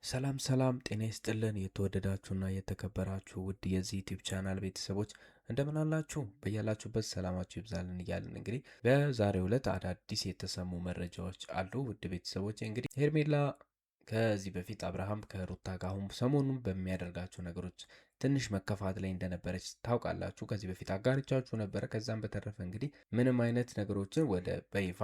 ሰላም ሰላም ጤና ይስጥልን የተወደዳችሁና የተከበራችሁ ውድ የዚህ ዩቲዩብ ቻናል ቤተሰቦች እንደምን አላችሁ? በያላችሁበት ሰላማችሁ ይብዛልን እያልን እንግዲህ በዛሬው ዕለት አዳዲስ የተሰሙ መረጃዎች አሉ። ውድ ቤተሰቦች እንግዲህ ሄርሜላ ከዚህ በፊት አብርሃም ከሩታ ጋር አሁን ሰሞኑን በሚያደርጋቸው ነገሮች ትንሽ መከፋት ላይ እንደነበረች ታውቃላችሁ። ከዚህ በፊት አጋርቻችሁ ነበረ። ከዛም በተረፈ እንግዲህ ምንም አይነት ነገሮችን ወደ በይፋ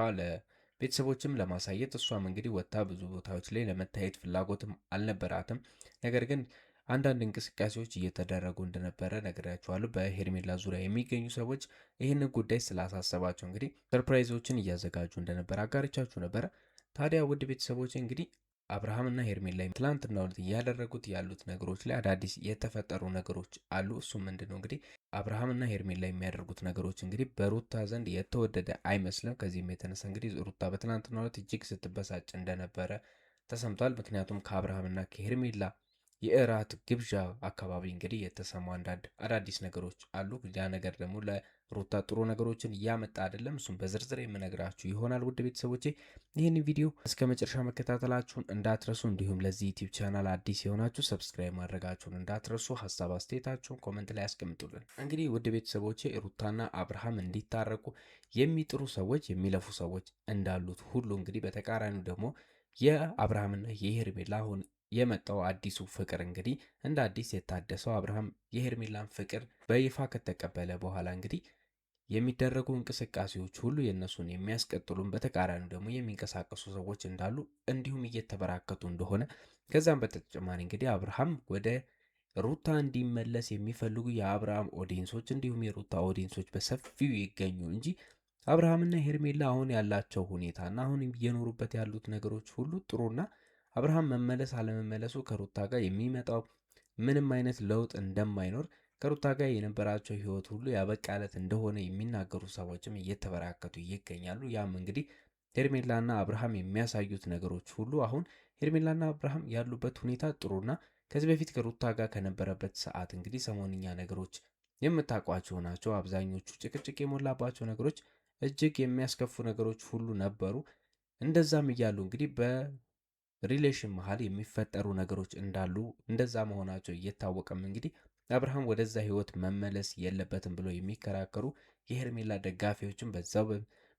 ቤተሰቦችም ለማሳየት እሷም እንግዲህ ወጥታ ብዙ ቦታዎች ላይ ለመታየት ፍላጎትም አልነበራትም። ነገር ግን አንዳንድ እንቅስቃሴዎች እየተደረጉ እንደነበረ ነግሬያችኋለሁ። በሄርሜላ ዙሪያ የሚገኙ ሰዎች ይህንን ጉዳይ ስላሳሰባቸው እንግዲህ ሰርፕራይዞችን እያዘጋጁ እንደነበረ አጋርቻችሁ ነበረ። ታዲያ ውድ ቤተሰቦች እንግዲህ አብርሃምና ሄርሜላ ትላንትናው ዕለት እያደረጉት ያሉት ነገሮች ላይ አዳዲስ የተፈጠሩ ነገሮች አሉ። እሱም ምንድነው እንግዲህ አብርሃምና ሄርሜላ የሚያደርጉት ነገሮች እንግዲህ በሩታ ዘንድ የተወደደ አይመስልም። ከዚህም የተነሳ እንግዲህ ሩታ በትላንትናው ዕለት እጅግ ስትበሳጭ እንደነበረ ተሰምቷል። ምክንያቱም ከአብርሃምና ከሄርሜላ የእራት ግብዣ አካባቢ እንግዲህ የተሰሙ አንዳንድ አዳዲስ ነገሮች አሉ። ያ ነገር ደግሞ ለሩታ ጥሩ ነገሮችን እያመጣ አይደለም። እሱም በዝርዝር የምነግራችሁ ይሆናል። ውድ ቤተሰቦቼ ይህን ቪዲዮ እስከ መጨረሻ መከታተላችሁን እንዳትረሱ፣ እንዲሁም ለዚህ ዩቲዩብ ቻናል አዲስ የሆናችሁ ሰብስክራይብ ማድረጋችሁን እንዳትረሱ። ሀሳብ አስተያየታችሁን ኮመንት ላይ ያስቀምጡልን። እንግዲህ ውድ ቤተሰቦቼ ሩታና አብርሃም እንዲታረቁ የሚጥሩ ሰዎች የሚለፉ ሰዎች እንዳሉት ሁሉ እንግዲህ በተቃራኒው ደግሞ የአብርሃምና የሄርሜላ አሁን የመጣው አዲሱ ፍቅር እንግዲህ እንደ አዲስ የታደሰው አብርሃም የሄርሜላን ፍቅር በይፋ ከተቀበለ በኋላ እንግዲህ የሚደረጉ እንቅስቃሴዎች ሁሉ የእነሱን የሚያስቀጥሉን በተቃራኒው ደግሞ የሚንቀሳቀሱ ሰዎች እንዳሉ እንዲሁም እየተበራከቱ እንደሆነ ከዛም በተጨማሪ እንግዲህ አብርሃም ወደ ሩታ እንዲመለስ የሚፈልጉ የአብርሃም ኦዲየንሶች እንዲሁም የሩታ ኦዲየንሶች በሰፊው ይገኙ እንጂ አብርሃምና ሄርሜላ አሁን ያላቸው ሁኔታና አሁን እየኖሩበት ያሉት ነገሮች ሁሉ ጥሩና አብርሃም መመለስ አለመመለሱ ከሩታ ጋር የሚመጣው ምንም አይነት ለውጥ እንደማይኖር ከሩታ ጋር የነበራቸው ህይወት ሁሉ ያበቃለት እንደሆነ የሚናገሩ ሰዎችም እየተበራከቱ ይገኛሉ። ያም እንግዲህ ሄርሜላና አብርሃም የሚያሳዩት ነገሮች ሁሉ አሁን ሄርሜላና አብርሃም ያሉበት ሁኔታ ጥሩና ከዚህ በፊት ከሩታ ጋር ከነበረበት ሰዓት እንግዲህ ሰሞንኛ ነገሮች የምታውቋቸው ናቸው። አብዛኞቹ ጭቅጭቅ የሞላባቸው ነገሮች፣ እጅግ የሚያስከፉ ነገሮች ሁሉ ነበሩ። እንደዛም እያሉ እንግዲህ ሪሌሽን መሀል የሚፈጠሩ ነገሮች እንዳሉ እንደዛ መሆናቸው እየታወቀም እንግዲህ አብርሃም ወደዛ ህይወት መመለስ የለበትም ብሎ የሚከራከሩ የሄርሜላ ደጋፊዎችም በዛው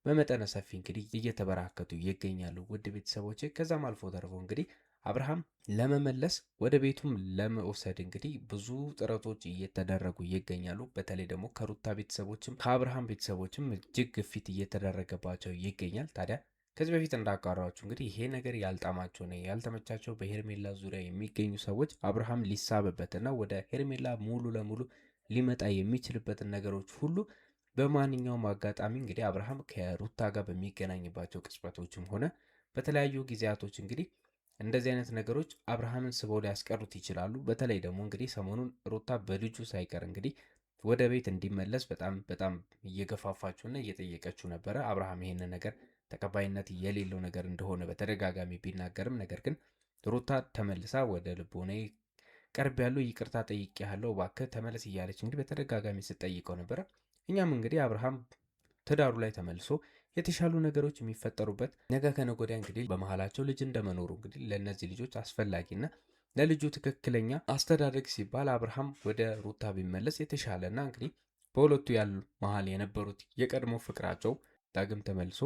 በመጠነ ሰፊ እንግዲህ እየተበራከቱ ይገኛሉ። ውድ ቤተሰቦች ከዛም አልፎ ተርፎ እንግዲህ አብርሃም ለመመለስ ወደ ቤቱም ለመውሰድ እንግዲህ ብዙ ጥረቶች እየተደረጉ ይገኛሉ። በተለይ ደግሞ ከሩታ ቤተሰቦችም ከአብርሃም ቤተሰቦችም እጅግ ግፊት እየተደረገባቸው ይገኛል። ታዲያ ከዚህ በፊት እንዳጋራችሁ እንግዲህ ይሄ ነገር ያልጣማቸው ነው ያልተመቻቸው በሄርሜላ ዙሪያ የሚገኙ ሰዎች አብርሃም ሊሳብበትና ወደ ሄርሜላ ሙሉ ለሙሉ ሊመጣ የሚችልበትን ነገሮች ሁሉ በማንኛውም አጋጣሚ እንግዲህ አብርሃም ከሩታ ጋር በሚገናኝባቸው ቅጽበቶችም ሆነ በተለያዩ ጊዜያቶች እንግዲህ እንደዚህ አይነት ነገሮች አብርሃምን ስበው ሊያስቀሩት ይችላሉ። በተለይ ደግሞ እንግዲህ ሰሞኑን ሩታ በልጁ ሳይቀር እንግዲህ ወደ ቤት እንዲመለስ በጣም እየገፋፋችሁና እየጠየቀችው ነበረ። አብርሃም ይሄንን ነገር ተቀባይነት የሌለው ነገር እንደሆነ በተደጋጋሚ ቢናገርም ነገር ግን ሩታ ተመልሳ ወደ ልቦና ቀርብ ያለው ይቅርታ ጠይቄያለሁ እባክህ ተመለስ እያለች እንግዲህ በተደጋጋሚ ስትጠይቀው ነበረ። እኛም እንግዲህ አብርሃም ትዳሩ ላይ ተመልሶ የተሻሉ ነገሮች የሚፈጠሩበት ነገ ከነገ ወዲያ እንግዲህ በመሀላቸው ልጅ እንደመኖሩ እንግዲህ ለእነዚህ ልጆች አስፈላጊና ለልጁ ትክክለኛ አስተዳደግ ሲባል አብርሃም ወደ ሩታ ቢመለስ የተሻለና እንግዲህ በሁለቱ ያሉ መሀል የነበሩት የቀድሞ ፍቅራቸው ዳግም ተመልሶ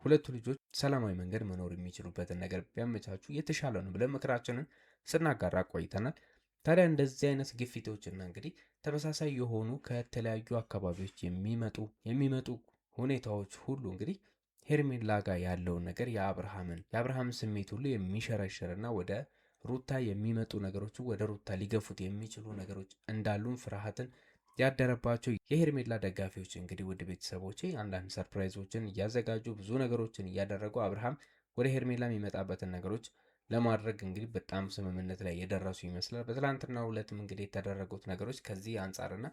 ሁለቱ ልጆች ሰላማዊ መንገድ መኖር የሚችሉበትን ነገር ቢያመቻቹ የተሻለ ነው ብለን ምክራችንን ስናጋራ ቆይተናል። ታዲያ እንደዚህ አይነት ግፊቶችና እንግዲህ ተመሳሳይ የሆኑ ከተለያዩ አካባቢዎች የሚመጡ ሁኔታዎች ሁሉ እንግዲህ ሄርሜላ ጋር ያለውን ነገር የአብርሃምን ስሜት ሁሉ የሚሸረሽርና ወደ ሩታ የሚመጡ ነገሮች ወደ ሩታ ሊገፉት የሚችሉ ነገሮች እንዳሉን ፍርሃትን ያደረባቸው የሄርሜላ ደጋፊዎች እንግዲህ ውድ ቤተሰቦቼ አንዳንድ ሰርፕራይዞችን እያዘጋጁ ብዙ ነገሮችን እያደረጉ አብርሃም ወደ ሄርሜላ የሚመጣበትን ነገሮች ለማድረግ እንግዲህ በጣም ስምምነት ላይ የደረሱ ይመስላል። በትላንትናው ዕለትም እንግዲህ የተደረጉት ነገሮች ከዚህ አንጻርና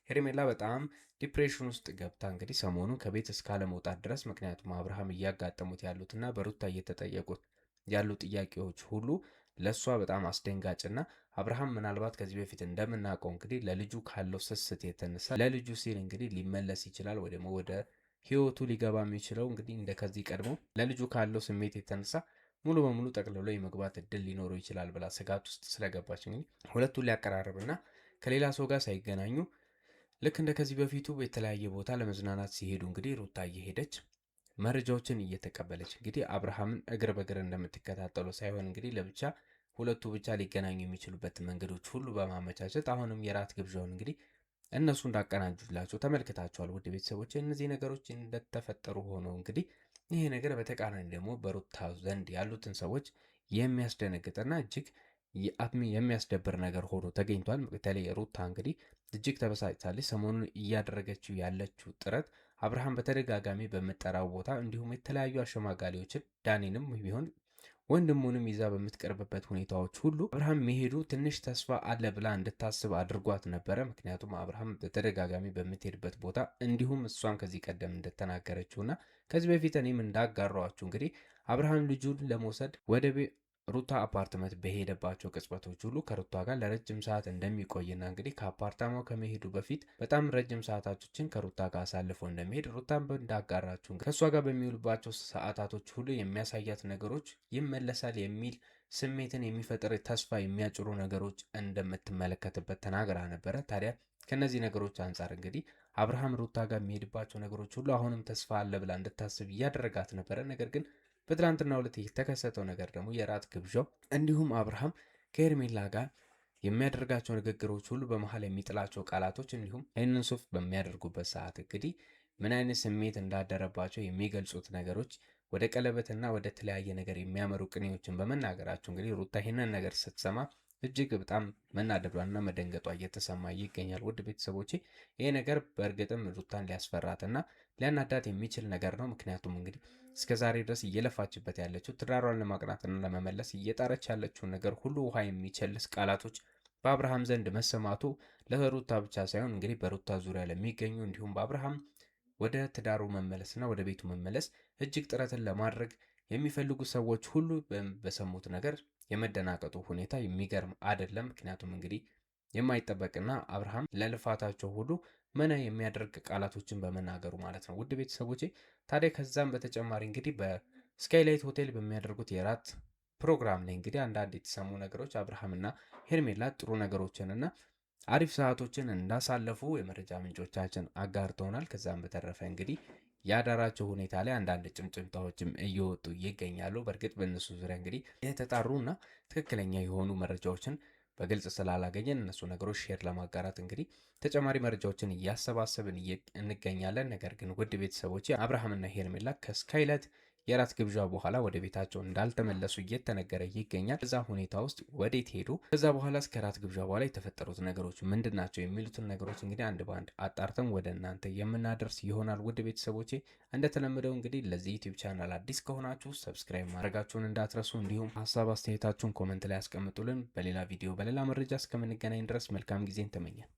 ሄርሜላ በጣም ዲፕሬሽን ውስጥ ገብታ እንግዲህ ሰሞኑ ከቤት እስካለመውጣት ድረስ ምክንያቱም አብርሃም እያጋጠሙት ያሉትና በሩታ እየተጠየቁት ያሉ ጥያቄዎች ሁሉ ለእሷ በጣም አስደንጋጭና አብርሃም ምናልባት ከዚህ በፊት እንደምናውቀው እንግዲህ ለልጁ ካለው ስስት የተነሳ ለልጁ ሲል እንግዲህ ሊመለስ ይችላል ወይ ደግሞ ወደ ህይወቱ ሊገባ የሚችለው እንግዲህ እንደ ከዚህ ቀድሞ ለልጁ ካለው ስሜት የተነሳ ሙሉ በሙሉ ጠቅልሎ የመግባት እድል ሊኖረው ይችላል ብላ ስጋት ውስጥ ስለገባች እንግዲህ ሁለቱን ሊያቀራርብና ከሌላ ሰው ጋር ሳይገናኙ ልክ እንደ ከዚህ በፊቱ የተለያየ ቦታ ለመዝናናት ሲሄዱ እንግዲህ ሩታ እየሄደች መረጃዎችን እየተቀበለች እንግዲህ አብርሃምን እግር በእግር እንደምትከታተሉ ሳይሆን እንግዲህ ለብቻ ሁለቱ ብቻ ሊገናኙ የሚችሉበትን መንገዶች ሁሉ በማመቻቸት አሁንም የራት ግብዣውን እንግዲህ እነሱ እንዳቀናጁላቸው ተመልክታቸዋል። ውድ ቤተሰቦች እነዚህ ነገሮች እንደተፈጠሩ ሆነው እንግዲህ ይሄ ነገር በተቃራኒ ደግሞ በሩታ ዘንድ ያሉትን ሰዎች የሚያስደነግጥና እጅግ የሚያስደብር ነገር ሆኖ ተገኝቷል። በተለይ ሩታ እንግዲህ እጅግ ተበሳጭታለች። ሰሞኑን እያደረገችው ያለችው ጥረት አብርሃም በተደጋጋሚ በምጠራው ቦታ እንዲሁም የተለያዩ አሸማጋሪዎችን ዳኒንም ቢሆን ወንድሙንም ይዛ በምትቀርብበት ሁኔታዎች ሁሉ አብርሃም መሄዱ ትንሽ ተስፋ አለ ብላ እንድታስብ አድርጓት ነበረ። ምክንያቱም አብርሃም በተደጋጋሚ በምትሄድበት ቦታ እንዲሁም እሷም ከዚህ ቀደም እንደተናገረችውና ከዚህ በፊት እኔም እንዳጋራኋችሁ እንግዲህ አብርሃም ልጁን ለመውሰድ ወደ ሩታ አፓርትመንት በሄደባቸው ቅጽበቶች ሁሉ ከሩታ ጋር ለረጅም ሰዓት እንደሚቆይና እንግዲህ ከአፓርታማው ከመሄዱ በፊት በጣም ረጅም ሰዓታቶችን ከሩታ ጋር አሳልፎ እንደሚሄድ ሩታን እንዳጋራችሁ ከእሷ ጋር በሚውልባቸው ሰዓታቶች ሁሉ የሚያሳያት ነገሮች ይመለሳል የሚል ስሜትን የሚፈጥር ተስፋ የሚያጭሩ ነገሮች እንደምትመለከትበት ተናግራ ነበረ። ታዲያ ከነዚህ ነገሮች አንጻር እንግዲህ አብርሃም ሩታ ጋር የሚሄድባቸው ነገሮች ሁሉ አሁንም ተስፋ አለ ብላ እንድታስብ እያደረጋት ነበረ። ነገር ግን በትላንትናው ዕለት የተከሰተው ነገር ደግሞ የራት ግብዣው እንዲሁም አብርሃም ከሄርሜላ ጋር የሚያደርጋቸው ንግግሮች ሁሉ በመሀል የሚጥላቸው ቃላቶች እንዲሁም ይህንን ሱፍ በሚያደርጉበት ሰዓት እንግዲህ ምን አይነት ስሜት እንዳደረባቸው የሚገልጹት ነገሮች ወደ ቀለበትና ወደ ተለያየ ነገር የሚያመሩ ቅኔዎችን በመናገራቸው እንግዲህ ሩታ ይህንን ነገር ስትሰማ እጅግ በጣም መናደዷና መደንገጧ እየተሰማ ይገኛል። ውድ ቤተሰቦቼ ይሄ ነገር በእርግጥም ሩታን ሊያስፈራትና ሊያናዳት የሚችል ነገር ነው። ምክንያቱም እንግዲህ እስከ ዛሬ ድረስ እየለፋችበት ያለችው ትዳሯን ለማቅናትና ለመመለስ እየጣረች ያለችውን ነገር ሁሉ ውሃ የሚቸልስ ቃላቶች በአብርሃም ዘንድ መሰማቱ ለሩታ ብቻ ሳይሆን እንግዲህ በሩታ ዙሪያ ለሚገኙ እንዲሁም በአብርሃም ወደ ትዳሩ መመለስና ወደ ቤቱ መመለስ እጅግ ጥረትን ለማድረግ የሚፈልጉ ሰዎች ሁሉ በሰሙት ነገር የመደናቀጡ ሁኔታ የሚገርም አይደለም። ምክንያቱም እንግዲህ የማይጠበቅና አብርሃም ለልፋታቸው ሁሉ መና የሚያደርግ ቃላቶችን በመናገሩ ማለት ነው። ውድ ቤተሰቦቼ ታዲያ ከዛም በተጨማሪ እንግዲህ በስካይላይት ሆቴል በሚያደርጉት የራት ፕሮግራም ላይ እንግዲህ አንዳንድ የተሰሙ ነገሮች አብርሃምና ሄርሜላ ጥሩ ነገሮችንና አሪፍ ሰዓቶችን እንዳሳለፉ የመረጃ ምንጮቻችን አጋርተውናል። ከዛም በተረፈ እንግዲህ የአዳራቸው ሁኔታ ላይ አንዳንድ ጭምጭምታዎችም እየወጡ ይገኛሉ። በእርግጥ በእነሱ ዙሪያ እንግዲህ የተጣሩና ትክክለኛ የሆኑ መረጃዎችን በግልጽ ስላላገኘን እነሱ ነገሮች ሼር ለማጋራት እንግዲህ ተጨማሪ መረጃዎችን እያሰባሰብን እንገኛለን። ነገር ግን ውድ ቤተሰቦች አብርሃምና ሄርሜላ ከስካይላይት የራት ግብዣ በኋላ ወደ ቤታቸው እንዳልተመለሱ እየተነገረ ይገኛል። እዛ ሁኔታ ውስጥ ወዴት ሄዱ? ከዛ በኋላ እስከ ራት ግብዣ በኋላ የተፈጠሩት ነገሮች ምንድን ናቸው? የሚሉትን ነገሮች እንግዲህ አንድ በአንድ አጣርተን ወደ እናንተ የምናደርስ ይሆናል። ውድ ቤተሰቦቼ እንደተለመደው እንግዲህ ለዚህ ዩቲዩብ ቻናል አዲስ ከሆናችሁ ሰብስክራይብ ማድረጋችሁን እንዳትረሱ፣ እንዲሁም ሀሳብ አስተያየታችሁን ኮመንት ላይ ያስቀምጡልን። በሌላ ቪዲዮ በሌላ መረጃ እስከምንገናኝ ድረስ መልካም ጊዜን ተመኘን።